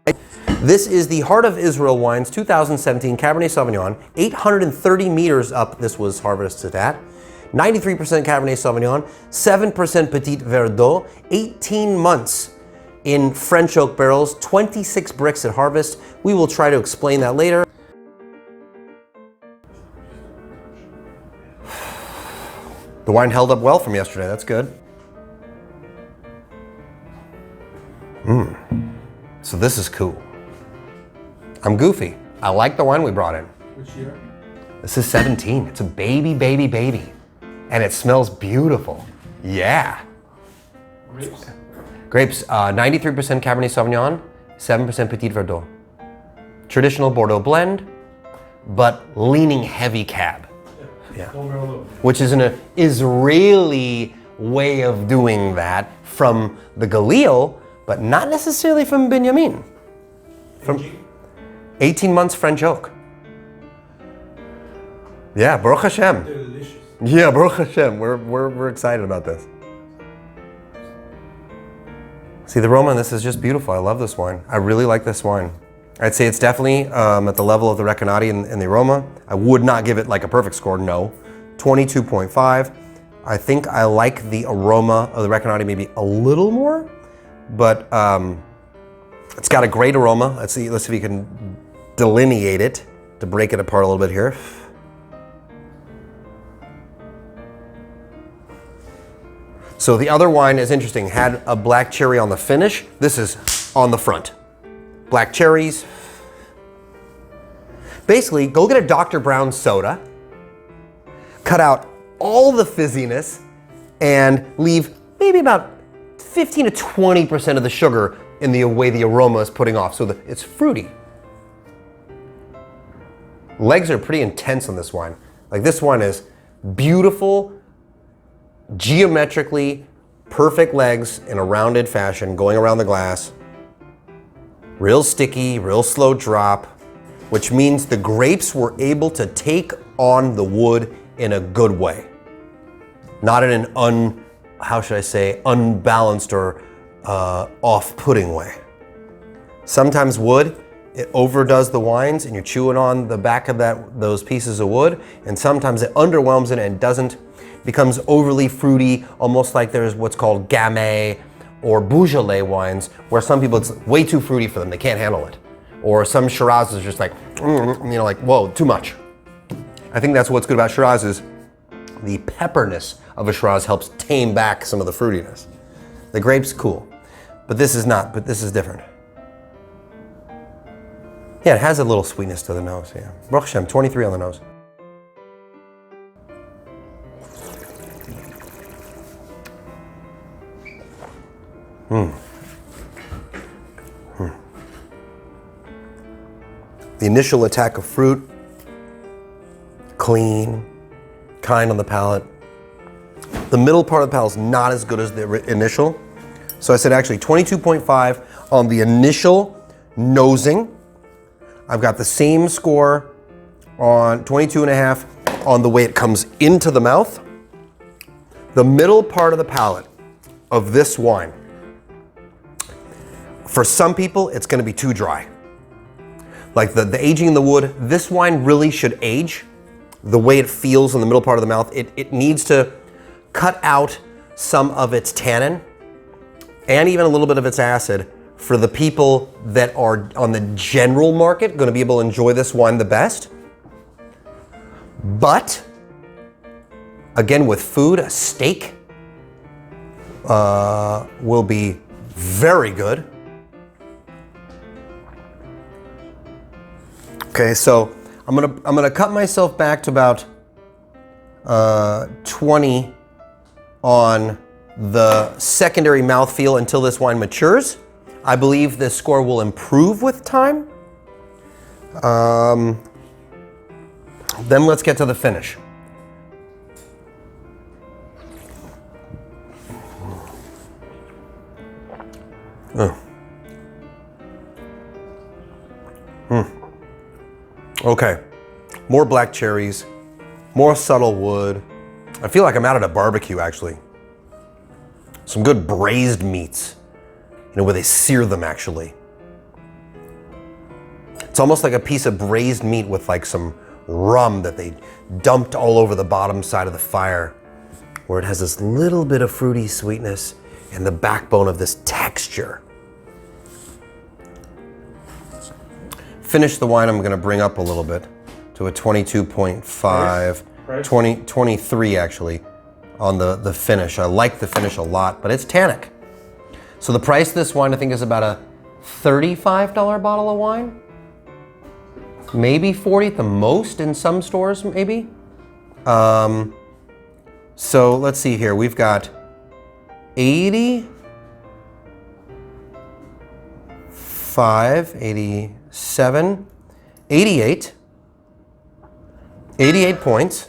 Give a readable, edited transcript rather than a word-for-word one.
This is the Heart of Israel Wines 2017 Cabernet Sauvignon, 830 meters up this was harvested at. 93% Cabernet Sauvignon, 7% Petit Verdot, 18 months in French oak barrels, 26 bricks at harvest. We will try to explain that later. The wine held up well from yesterday, that's good. So this is cool. I'm goofy. I like the wine we brought in. Which year? This is 17. It's a baby, baby, baby. And it smells beautiful. Yeah. Grapes? Grapes, 93% Cabernet Sauvignon, 7% Petit Verdot. Traditional Bordeaux blend, but leaning heavy cab. Yeah. Which is an Israeli way of doing that from the Galil, but not necessarily from Benjamin. From 18 months French oak. Yeah, Baruch Hashem. They're delicious. Yeah, Baruch Hashem. We're excited about this. See, the aroma on this is just beautiful. I love this wine. I really like this wine. I'd say it's definitely at the level of the Recanati in the aroma. I would not give it like a perfect score, no. 22.5. I think I like the aroma of the Recanati maybe a little more, but it's got a great aroma. Let's see if you can delineate it to break it apart a little bit here. So the other wine is interesting, had a black cherry on the finish. This is on the front. Black cherries. Basically, go get a Dr. Brown soda, cut out all the fizziness, and leave maybe about 15 to 20% of the sugar in the way the aroma is putting off, so that it's fruity. Legs are pretty intense on this wine. Like, this wine is beautiful, geometrically perfect legs in a rounded fashion going around the glass. Real sticky, real slow drop, which means the grapes were able to take on the wood in a good way. Not in an unbalanced or off-putting way. Sometimes wood, it overdoes the wines and you're chewing on the back of those pieces of wood, and sometimes it underwhelms it and becomes overly fruity, almost like there's what's called Gamay or Beaujolais wines, where some people, it's way too fruity for them, they can't handle it. Or some Shiraz is just like, like, whoa, too much. I think that's what's good about Shiraz is the pepperness of a Shiraz helps tame back some of the fruitiness. The grape's cool, but this is different. Yeah, it has a little sweetness to the nose, yeah. Baruch Hashem, 23 on the nose. The initial attack of fruit, clean, kind on the palate. The middle part of the palate is not as good as the initial. So I said actually 22.5 on the initial nosing. I've got the same score on 22.5 on the way it comes into the mouth. The middle part of the palate of this wine, for some people, it's going to be too dry. Like the aging in the wood, this wine really should age. The way it feels in the middle part of the mouth, it needs to cut out some of its tannin and even a little bit of its acid for the people that are on the general market going to be able to enjoy this wine the best. But again, with food, a steak will be very good. Okay, so I'm gonna cut myself back to about 20 on the secondary mouthfeel until this wine matures. I believe this score will improve with time. Then let's get to the finish. Okay, more black cherries, more subtle wood. I feel like I'm out at a barbecue actually. Some good braised meats, where they sear them actually. It's almost like a piece of braised meat with like some rum that they dumped all over the bottom side of the fire, where it has this little bit of fruity sweetness and the backbone of this texture. Finish the wine, I'm gonna bring up a little bit to a 22.5, Price? 23 actually, on the finish. I like the finish a lot, but it's tannic. So the price of this wine, I think, is about a $35 bottle of wine. Maybe 40 at the most in some stores, maybe. So let's see here. We've got 85, 87, 88 points.